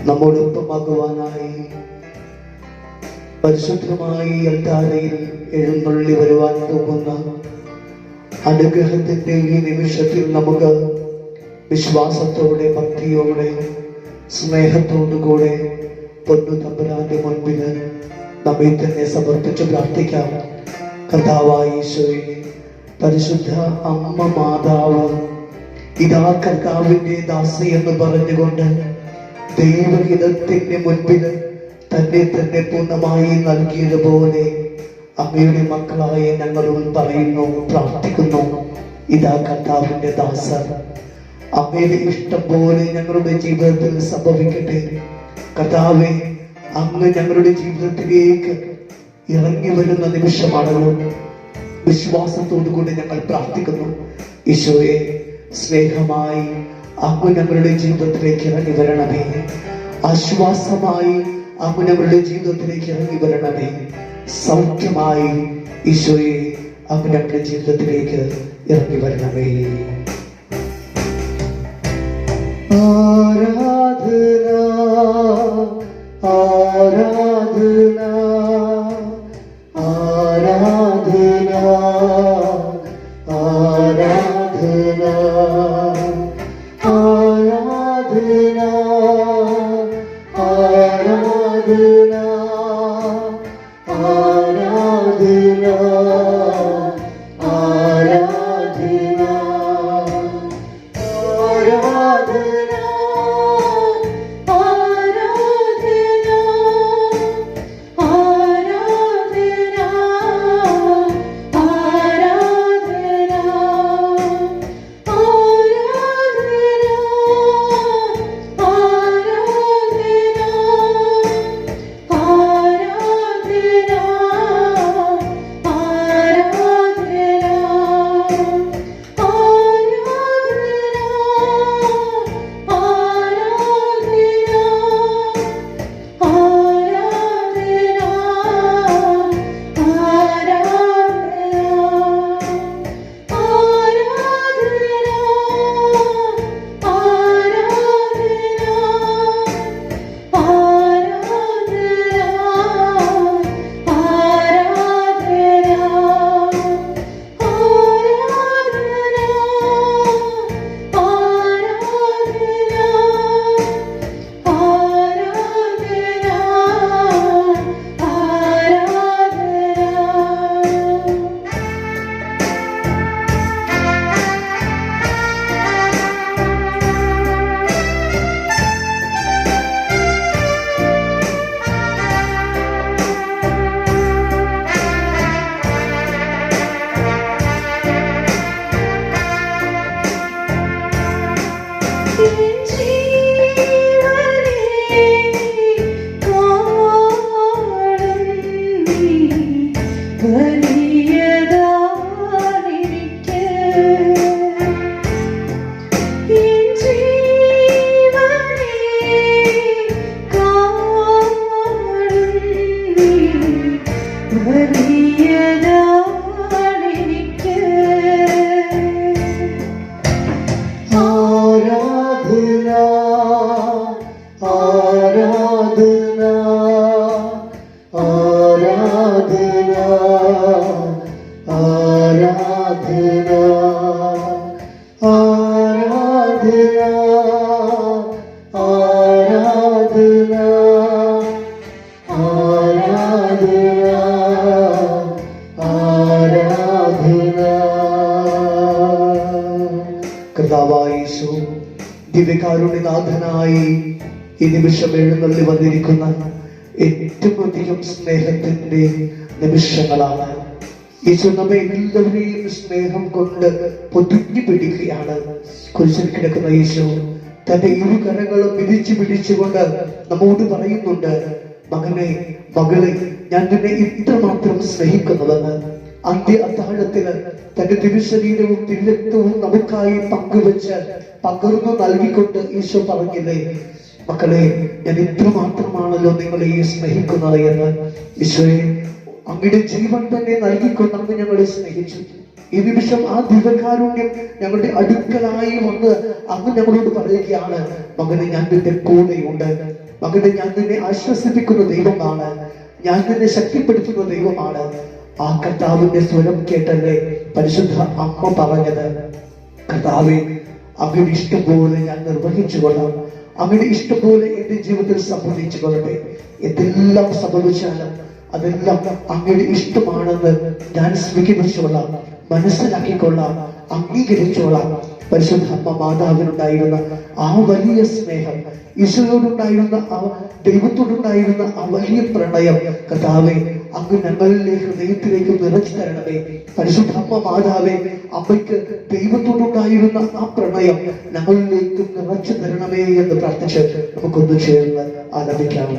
നമ്മോടൊപ്പമാകുവാനായി പരിശുദ്ധമായി അൽത്താരയിൽ എഴുന്നള്ളി വരുവാൻ പോകുന്ന അനുഗ്രഹത്തിന്റെ ഈ നിമിഷത്തിൽ നമുക്ക് വിശ്വാസത്തോടെ, ഭക്തിയോടെ, സ്നേഹത്തോടുകൂടെ പൊന്നു തമ്പുരാന്റെ മുൻപിൽ നമ്മെ തന്നെ സമർപ്പിച്ച് പ്രാർത്ഥിക്കാം. കർത്താവായ ഈശോയെ, പരിശുദ്ധ അമ്മ മാതാവ് ഇതാ കർത്താവിന്റെ ദാസി എന്ന് പറഞ്ഞുകൊണ്ട് ദൈവഹിതത്തിന്റെ മുൻപിൽ തന്നെ തന്നെ പൂർണ്ണമായി നൽകിയതുപോലെ അമ്മയുടെ മക്കളായ ഞങ്ങളും പറയുന്നു, പ്രാർത്ഥിക്കുന്നു. ഇതാ കർത്താവിന്റെ ദാസർ, അമ്മയുടെ ഇഷ്ടം പോലെ ഞങ്ങളുടെ ജീവിതത്തിൽ സംഭവിക്കട്ടെ. കർത്താവെ, അങ്ങ് ഞങ്ങളുടെ ജീവിതത്തിലേക്ക് ഇറങ്ങി വരുന്ന നിമിഷമാണല്ലോ. വിശ്വാസത്തോടുകൂടി ഞങ്ങൾ പ്രാർത്ഥിക്കുന്നു. ഈശോയെ, സ്നേഹമായി അങ്ങ് ഞങ്ങളുടെ ജീവിതത്തിലേക്ക് ഇറങ്ങി വരണമേ. ആശ്വാസമായി അങ്ങ് ഞങ്ങളുടെ ജീവിതത്തിലേക്ക് ഇറങ്ങി വരണമേ. സൗഖ്യമായി ഈശോയെ അങ്ങ് ഞങ്ങളുടെ ജീവിതത്തിലേക്ക് ഇറങ്ങി വരണമേ. ആരാധന ആരാധന ആരാധന ആരാധന ആരാധന ആരാധന ആരാധന ആരാധന ആരാധന ആരാധന. കർത്താവായ യേശു, ദിവ്യകാരുണ്യനാഥനായി ഈ നിമിഷം എഴുന്നള്ളി വന്നിരിക്കുന്ന ഏറ്റവും അധികം സ്നേഹത്തിന്റെ നിമിഷങ്ങളാണ്. യേശു നമ്മെ എല്ലാവരെയും സ്നേഹം കൊണ്ട് പൊതിഞ്ഞു പിടിക്കുകയാണ്. കുരിശിൽ കിടക്കുന്ന യേശു തന്റെ ഇരു കരങ്ങളും വിധിച്ചു പിടിച്ചുകൊണ്ട് നമ്മോട് പറയുന്നുണ്ട്, മകനെ മകളെ, ഞാൻ നിന്നെ ഇത്രമാത്രം സ്നേഹിക്കുന്നുവെന്ന്. അന്ത്യ അത്താഴത്തില് തന്റെ തിരുശരീരവും തിരുരക്തവും നമുക്കായി പങ്കുവെച്ച് പകർന്നു നൽകിക്കൊണ്ട് ഈശോ പറഞ്ഞില്ലേ, മക്കളെ, ഞാൻ ഇത്രമാത്രമാണല്ലോ നിങ്ങളെ സ്നേഹിക്കുന്നത് എന്ന്. ഈശോയെ, അങ്ങയുടെ ജീവൻ തന്നെ നൽകിക്കൊണ്ട് അങ്ങ് ഞങ്ങളെ സ്നേഹിച്ചു. ഈ നിമിഷം ആ ദിവ്യകാരുണ്യം ഞങ്ങളുടെ അടുക്കലായി വന്ന് അങ്ങ് ഞങ്ങളോട് പറയുകയാണ്, മകനെ, ഞാൻ നിന്റെ കൂടെയുണ്ട്. മകനെ, ഞാൻ നിന്നെ ആശ്വസിപ്പിക്കുന്ന ദൈവമാണ്, ഞാൻ നിന്നെ ശക്തിപ്പെടുത്തുന്ന ദൈവമാണ്. ആ കർത്താവിന്റെ സ്വരം കേട്ടല്ലേ പരിശുദ്ധ അമ്മ പറഞ്ഞത്, കർത്താവേ, അങ്ങയുടെ ഇഷ്ടം പോലെ ഞാൻ നിർവഹിച്ചു കൊള്ളാം, അങ്ങയുടെ ഇഷ്ടം പോലെ എന്റെ ജീവിതത്തിൽ സംഭവിച്ചു കൊള്ളട്ടെ. എന്തെല്ലാം സംഭവിച്ചാലും അതെല്ലാം അങ്ങയുടെ ഇഷ്ടമാണെന്ന് ഞാൻ സ്വീകരിച്ചോളാം, മനസ്സിലാക്കിക്കൊള്ളാം, അംഗീകരിച്ചോളാം. പരിശുദ്ധ അമ്മ മാതാവിനുണ്ടായിരുന്ന ആ വലിയ സ്നേഹം, ഈശോയോടുണ്ടായിരുന്ന ആ ദൈവത്തോടുണ്ടായിരുന്ന ആ വലിയ പ്രണയം, കർത്താവേ, അങ്ങ് ഞങ്ങളിലെ ഹൃദയത്തിലേക്ക് നിറച്ചു തരണമേ. പരിശുദ്ധ അമ്മ മാതാവേ, അമ്മയ്ക്ക് ദൈവത്തോടുണ്ടായിരുന്ന ആ പ്രണയം ഞങ്ങളിലേക്ക് നിറച്ചു തരണമേ എന്ന് പ്രാർത്ഥിച്ച് നമുക്കൊന്നു ചേർന്ന് ആലപിക്കാം.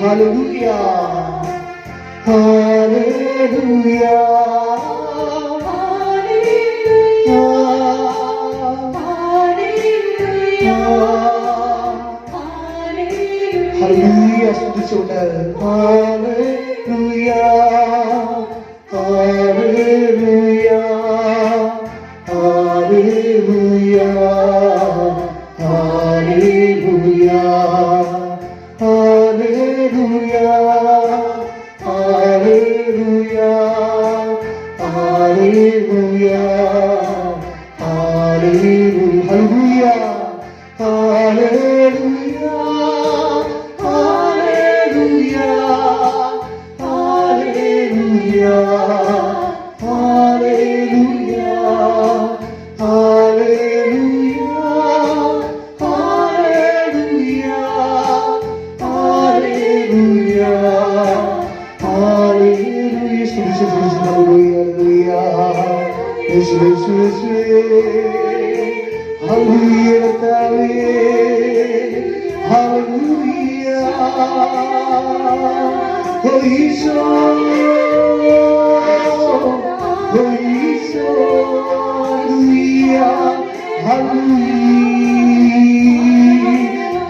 Hallelujah. ഓ ഈശോ, ഓ ഈശോ, ഹല്ലേലൂയ,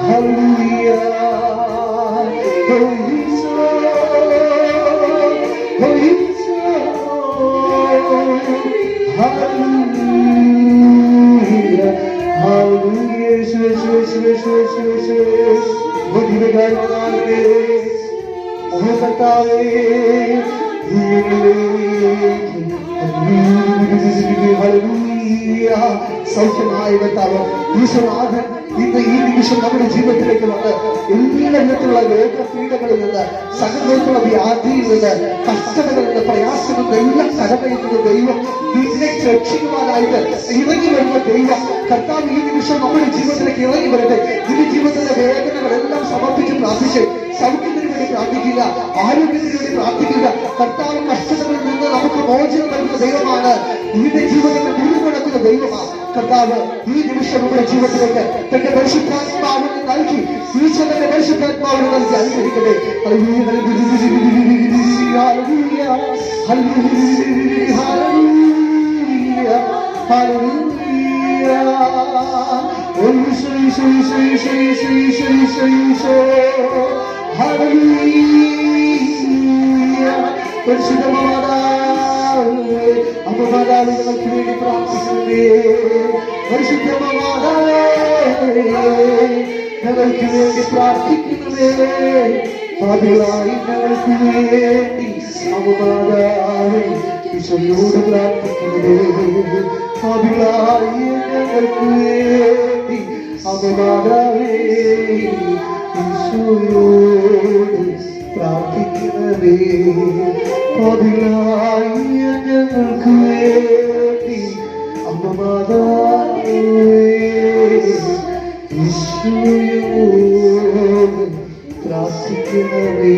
ഹല്ലേലൂയ, ഓ ഈശോ, ഓ ഈശോ, ഹല്ലേലൂയ, ഹല്ലേലൂയ, യേശു, യേശു, യേശു, യേശു, യേശു, യേശു, ബുദ്ധിമുട്ടാണ് കർത്താവേ, സൗഖ്യമായ കർത്താവ് ഈശ്വനാഥൻ ഇന്ന് ഈ നിമിഷം നമ്മുടെ ജീവിതത്തിലേക്ക് വന്ന് എല്ലാ വിധത്തിലുള്ള രോഗപീഠങ്ങളിൽ നിന്ന്, സകലത്തിലുള്ള വ്യാധിയിൽ നിന്ന്, കഷ്ടതകളിൽ നിന്ന്, പ്രയാസങ്ങളിൽ നിന്ന് എല്ലാം കരകയറ്റുന്ന ദൈവം, ഇതിലേക്ക് രക്ഷിക്കുവാനായിട്ട് ഇറങ്ങി വരുന്ന ദൈവം കർത്താവ് ഈ നിമിഷം നമ്മുടെ ജീവിതത്തിലേക്ക് ഇറങ്ങി വരട്ടെ. നിന്റെ ജീവിതത്തിലെ വേദനകളെല്ലാം സമർപ്പിച്ച് പ്രാർത്ഥിച്ച് സൗഖ്യത്തിന് വേണ്ടി പ്രാർത്ഥിക്കുക, ആരോഗ്യത്തിന് വേണ്ടി പ്രാർത്ഥിക്കുക. കർത്താവ് കഷ്ടതകളിൽ നിന്ന് നമുക്ക് മോചനം നൽകുന്ന ദൈവമാണ്. നിന്റെ ജീവിതത്തെ മുഴുവടക്കുന്ന ദൈവമാണ് കർത്താവ്. ഈ നിമിഷം നമ്മുടെ ജീവിതത്തിലേക്ക് തന്റെ പരിശുദ്ധാത്മാവിനെ നൽകി, ഈശ്വരന്റെ പരിശുദ്ധാത്മാവിനെ നൽകി അനുഗ്രഹിക്കട്ടെ. ഹല്ലേലൂയ, ഹല്ലേലൂയ, ഹല്ലേലൂയ, ഹല്ലേലൂയ. ഈശോ, ഈശോ, ഈശോ, ഈശോ, ഈശോ, ഈശോ, ഈശോ, ഈശോ, ഹല്ലേലൂയ. പരിശുദ്ധ മാതാവേ, അമ്മ മാതാവേ, ഞങ്ങൾക്ക് വേണ്ടി പ്രാർത്ഥിക്കണമേ. പരിശുദ്ധ മാതാവേ, ഞങ്ങൾക്ക് വേണ്ടി പ്രാർത്ഥിക്കണമേ. പാപികളായി ഞങ്ങൾക്ക് വേണ്ടി അമ്മ മാതാവേ ഈശോയോട് പ്രാർത്ഥിക്കണമേ. പാപികളായി ഞങ്ങൾക്ക് വേണ്ടി അമ്മ മാതാവേ ഈശോയോട് പ്രാർത്ഥിക്കണമേ. പാപികളായ ഞങ്ങൾക്ക് വേണ്ടി അമ്മ മാതാവേ ഈശോയോട് പ്രാർത്ഥിക്കണമേ.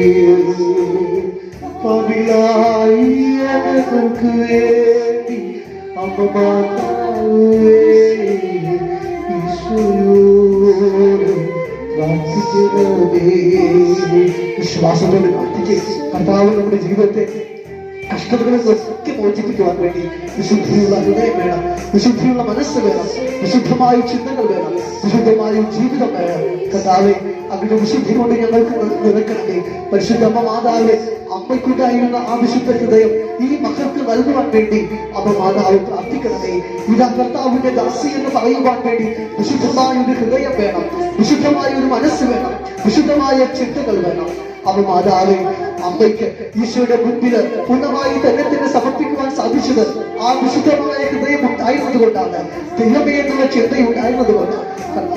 പാപികളായ ഞങ്ങൾക്ക് വേണ്ടി അമ്മ മാതാവേ ഈശോയോട് പ്രാർത്ഥിക്കണമേ. വിശ്വാസത്തോടെ പ്രാർത്ഥിക്കുക. കർത്താവ് നമ്മുടെ ജീവിതത്തെ കഷ്ടതകളിൽ നിന്നൊക്കെ മോചിപ്പിക്കുവാൻ വേണ്ടി വിശുദ്ധിയുള്ള ഹൃദയം വേണം, വിശുദ്ധിയുള്ള മനസ്സ് വേണം, വിശുദ്ധമായ ചിന്തകൾ വേണം, വിശുദ്ധമായ ജീവിതം വേണം. കർത്താവെ, അവരുടെ വിശുദ്ധി കൊണ്ട് ഞങ്ങൾക്ക് നിറക്കണമേ. പരിശുദ്ധമ്മ മാതാവെ, അമ്മയ്ക്കുണ്ടായിരുന്ന ആ വിശുദ്ധ ഹൃദയം ഈ മക്കൾക്ക് നൽകുവാൻ വേണ്ടി അമ്മ മാതാവ് പ്രാർത്ഥിക്കണമേ. ഇതാ കർത്താവിന്റെ ദാസി എന്ന് പറയുവാൻ വേണ്ടി വിശുദ്ധമായ ഒരു ഹൃദയം വേണം, വിശുദ്ധമായ ഒരു മനസ്സ് വേണം, വിശുദ്ധമായ ചിന്തകൾ വേണം. അമ്മ മാതാവെ, അമ്മയ്ക്ക് ഈശോയുടെ മുൻപിൽ പൂർണ്ണമായി തന്നെ സമർപ്പിക്കുവാൻ സാധിച്ചത് ആ വിശുദ്ധമായ ഹൃദയം ഉണ്ടായിരുന്നത് കൊണ്ടാണ്, ദൈവമേ എന്നുള്ള ചിന്തയുണ്ടായിരുന്നത് കൊണ്ട്.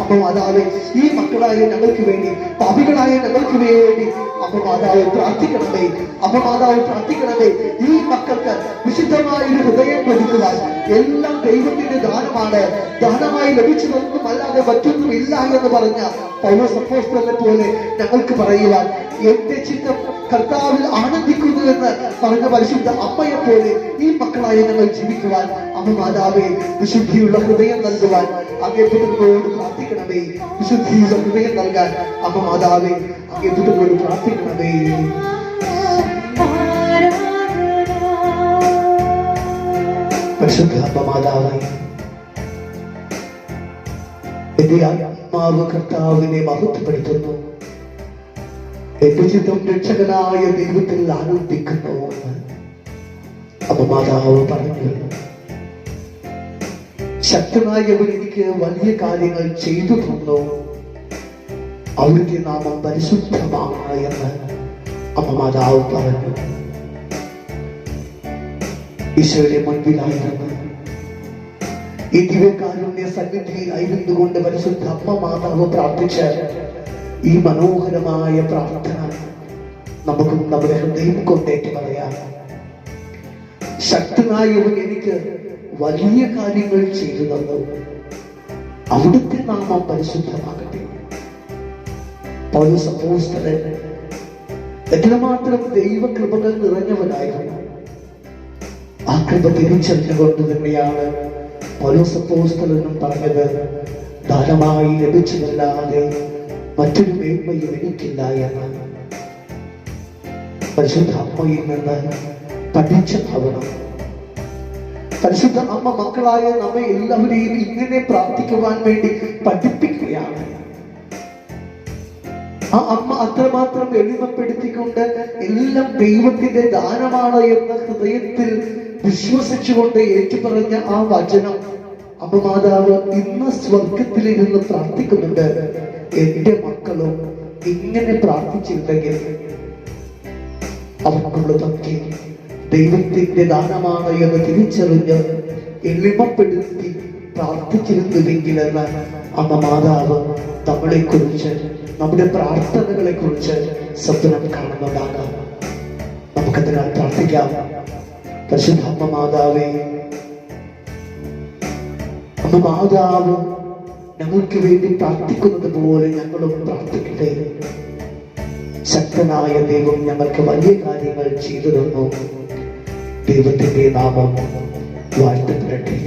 അമ്മ മാതാവെ, ഈ മക്കളായ ഞങ്ങൾക്ക് വേണ്ടി, പാപികളായ ഞങ്ങൾക്ക് വേണ്ടി അമ്മ മാതാവ് പ്രാർത്ഥിക്കണമേ. അമ്മ മാതാവ് പ്രാർത്ഥിക്കണമേ. ഈ മക്കൾക്ക് വിശുദ്ധമായ ഒരു ഹൃദയം ലഭിക്കുവാൻ എല്ലാം ദൈവത്തിന്റെ ദാനമാണ്, ദാനമായി ലഭിച്ചതൊന്നും അല്ലാതെ മറ്റൊന്നും ഇല്ല എന്ന് പറഞ്ഞ പൗലോസ് അപ്പോസ്തലനെ പോലെ ഞങ്ങൾക്ക് പറയുവാൻ, എന്റെ ചിത്തം കർത്താവിൽ ആനന്ദിക്കുന്നു എന്ന് പറഞ്ഞ പരിശുദ്ധ അമ്മയെ പോലെ ഈ മക്കളായി ഞങ്ങൾ ജീവിക്കുവാൻ അമ്മ മാതാവേ വിശുദ്ധിയുള്ള ഹൃദയം നൽകുവാൻ അങ്ങേ പുത്രനോട് പ്രാർത്ഥിക്കണമേ. വിശുദ്ധിയുള്ള ഹൃദയം നൽകാൻ അമ്മ മാതാവേ അങ്ങേ പുത്രനോട് പ്രാർത്ഥിക്കണമേ. പരിശുദ്ധ അമ്മ മാതാവേ, എന്റെ ആത്മാവ് കർത്താവിനെ മഹത്വപ്പെടുത്തുന്നു, എന്റെ ചിത്തം രക്ഷകനായ ദൈവത്തിൽ ആനന്ദിക്കുന്നു എന്ന് അമ്മ മാതാവ് പറഞ്ഞു. ശക്തനായവൻ എനിക്ക് വലിയ കാര്യങ്ങൾ ചെയ്തു തന്നു, അവിടുത്തെ നാമം പരിശുദ്ധമാണ് എന്ന് അമ്മ മാതാവ് പറഞ്ഞു. ഈശോയുടെ മുൻപിലായിരുന്നു, ഈ ദിവ്യകാരുണ്യ സന്നിധിയിലായിരുന്നു കൊണ്ട് പരിശുദ്ധ അമ്മ മാതാവ് പ്രാർത്ഥിച്ച ഈ മനോഹരമായ പ്രാർത്ഥന നമുക്കും നമ്മുടെ ഹൃദയം കൊണ്ടേറ്റ് പറയാം. ശക്തനായവൻ എനിക്ക് വലിയ കാര്യങ്ങൾ ചെയ്തു തന്നു, അവിടുത്തെ നാമം പരിശുദ്ധമാകട്ടെ. പൗലോസ് അപ്പോസ്തലൻ എത്രമാത്രം ദൈവകൃപകൾ നിറഞ്ഞവനായിരുന്നു. ആ കൃപ തിരിച്ചറിഞ്ഞുകൊണ്ട് തന്നെയാണ് പൗലോസ് അപ്പോസ്തലനും പറഞ്ഞത്, ദാനമായി ലഭിച്ചതല്ലാതെ മറ്റൊരു മേന്മയും എനിക്കില്ല എന്ന് പരിശുദ്ധ അമ്മയിൽ നിന്ന് പഠിച്ചതാവണം. പരിശുദ്ധ അമ്മ മക്കളായ നമ്മെ എല്ലാവരെയും ഇങ്ങനെ പ്രാർത്ഥിക്കുവാൻ വേണ്ടി പഠിപ്പിക്കുകയാണ്. ആ അമ്മ അത്രമാത്രം എളിമപ്പെടുത്തിക്കൊണ്ട് എല്ലാം ദൈവത്തിന്റെ ദാനമാണ് എന്ന ഹൃദയത്തിൽ വിശ്വസിച്ചുകൊണ്ട് ഏറ്റുപറഞ്ഞ ആ വചനം അമ്മ മാതാവ് ഇന്ന് സ്വർഗത്തിലിരുന്ന് പ്രാർത്ഥിക്കുന്നുണ്ട്. എന്റെ മക്കളും ഇങ്ങനെ പ്രാർത്ഥിച്ചിരുന്നെങ്കിൽ അവർക്കുള്ളതൊക്കെ ദൈവത്തിന്റെ ദാനമാണ് എന്ന് തിരിച്ചറിഞ്ഞ് എളിമപ്പെടുത്തി പ്രാർത്ഥിച്ചിരുന്നുവെങ്കിൽ എന്ന് അമ്മ മാതാവ് നമ്മളെ കുറിച്ച്, നമ്മുടെ പ്രാർത്ഥനകളെ കുറിച്ച് സ്വപ്നം കാണുന്നതാകാം. നമുക്കതിനാൽ പ്രാർത്ഥിക്കാം. പരിശുദ്ധ അമ്മ മാതാവേ, അമ്മ മാതാവ് ഞങ്ങൾക്ക് വേണ്ടി പ്രാർത്ഥിക്കുന്നത് പോലെ ഞങ്ങളും പ്രാർത്ഥിക്കട്ടെ. ശക്തനായ ദൈവം ഞങ്ങൾക്ക് വലിയ കാര്യങ്ങൾ ചെയ്തു തന്നു. ദൈവത്തിന്റെ നാമം വാഴ്ത്തപ്പെടട്ടെ.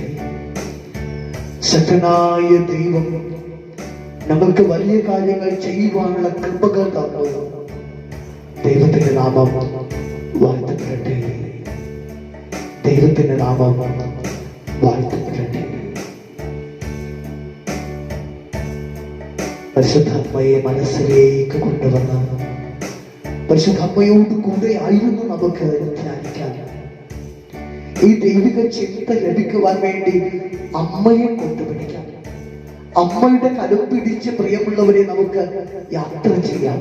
ശക്തനായ ദൈവം ഞങ്ങൾക്ക് വലിയ കാര്യങ്ങൾ ചെയ്യുവാനുള്ള കൃപകൾ തന്നു. ദൈവത്തിന്റെ നാമം വാഴ്ത്തപ്പെടട്ടെ. ദൈവത്തിന്റെ നാമം വാഴ്ത്തപ്പെടട്ടെ. പരിശുദ്ധ അമ്മയെ മനസ്സിലേക്ക് കൊണ്ടുവന്ന പരിശുദ്ധ അമ്മയോട് കൂടെ ആയിരുന്നു നമുക്ക് ധ്യാനിക്കാൻ. ഈ ദൈവിക ചിന്ത ലഭിക്കുവാൻ വേണ്ടി അമ്മയെ കൊണ്ടുപിടിക്കാം. അമ്മയുടെ കരം പിടിച്ച് പ്രിയമുള്ളവരെ നമുക്ക് യാത്ര ചെയ്യാം.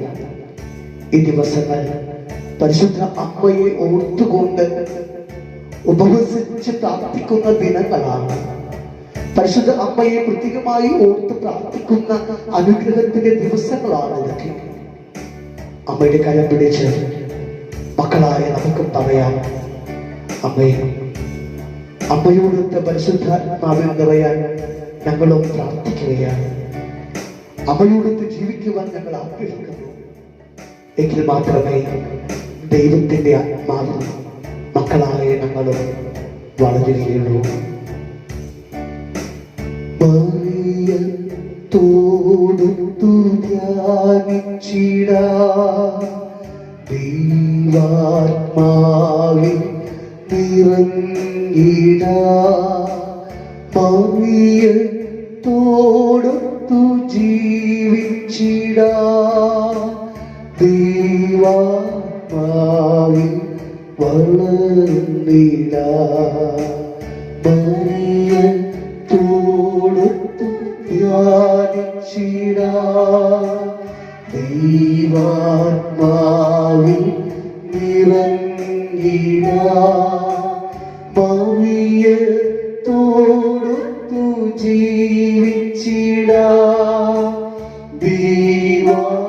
ഈ ദിവസങ്ങൾ പരിശുദ്ധ അമ്മയെ ഓർത്തുകൊണ്ട് ഉപവസിച്ച് പ്രാർത്ഥിക്കുന്ന ദിനങ്ങളാണ്. പരിശുദ്ധ അമ്മയെ പ്രത്യേകമായി ഓർത്ത് പ്രാർത്ഥിക്കുന്ന അനുഗ്രഹത്തിന്റെ ദിവസങ്ങളാണ് ഇതൊക്കെ. അമ്മയുടെ കരം പിടിച്ച് മക്കളായ നമുക്കും പറയാം, അമ്മയെ അമ്മയോടൊത്ത് പരിശുദ്ധാത്മാവിൽ നിറയാൻ ഞങ്ങളും പ്രാർത്ഥിക്കുകയാണ്. അമ്മയോടൊത്ത് ജീവിക്കുവാൻ ഞങ്ങൾ ആഗ്രഹിക്കുന്നു. എങ്കിൽ മാത്രമേ ദൈവത്തിന്റെ ആത്മാവിൽ മക്കളായ ഞങ്ങളും വളരുകയുള്ളൂ. തോടുത്തു ധ്യാനിച്ചിടാം, ദൈവാത്മാവിൽ നിറഞ്ഞിടാം. തോടുത്തു ജീവിച്ചിടാം, ദൈവാത്മാവിൽ വളർന്നിടാം. തോടുത്തു ധ്യാനിച്ചിടാം, ദൈവാത്മാവിൽ നിറഞ്ഞിടാം. തോടുത്തു ജീവിച്ചിടാം, ദൈവാത്മാവിൽ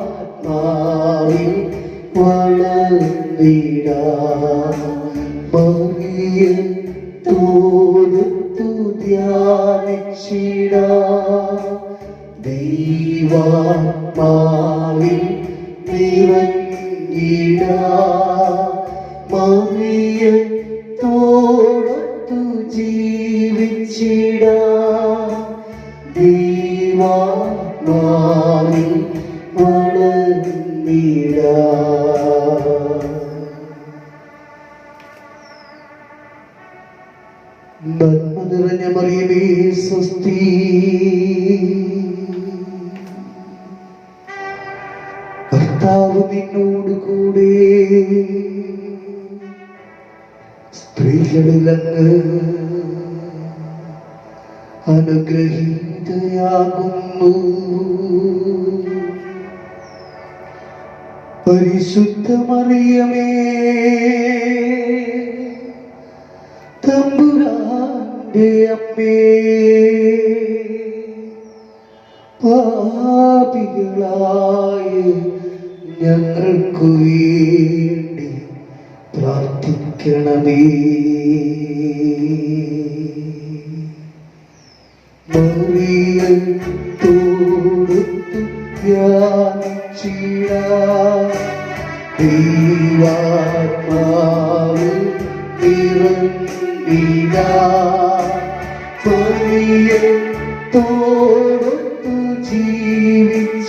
വളർന്നിടാം. തോടുത്തു ധ്യാനിച്ചിടാം, ദൈവാത്മാവിൽ നിറഞ്ഞിടാം. തോടുത്തു ജീവിച്ചിടാം, ദൈവാത്മാവിൽ വളർന്നിടാം. നന്മ നിറഞ്ഞ മറിയമേ സ്വസ്തി, കർത്താവ് നിന്നോട് കൂടെ, സ്ത്രീകളിൽ അങ്ങ് അനുഗ്രഹീതയാകുന്നു. പരിശുദ്ധ മറിയമേ, തമ്പുരാന്റെ അമ്മേ, പാപികളായ ഞങ്ങൾക്കു വേണ്ടി പ്രാർത്ഥിക്കണമേ. തോടുത്തു ധ്യാനിച്ചിടാം, ദൈവാത്മാവിൽ നിറഞ്ഞിടാം. തോടുത്തു ജീവിച്ചിടാം,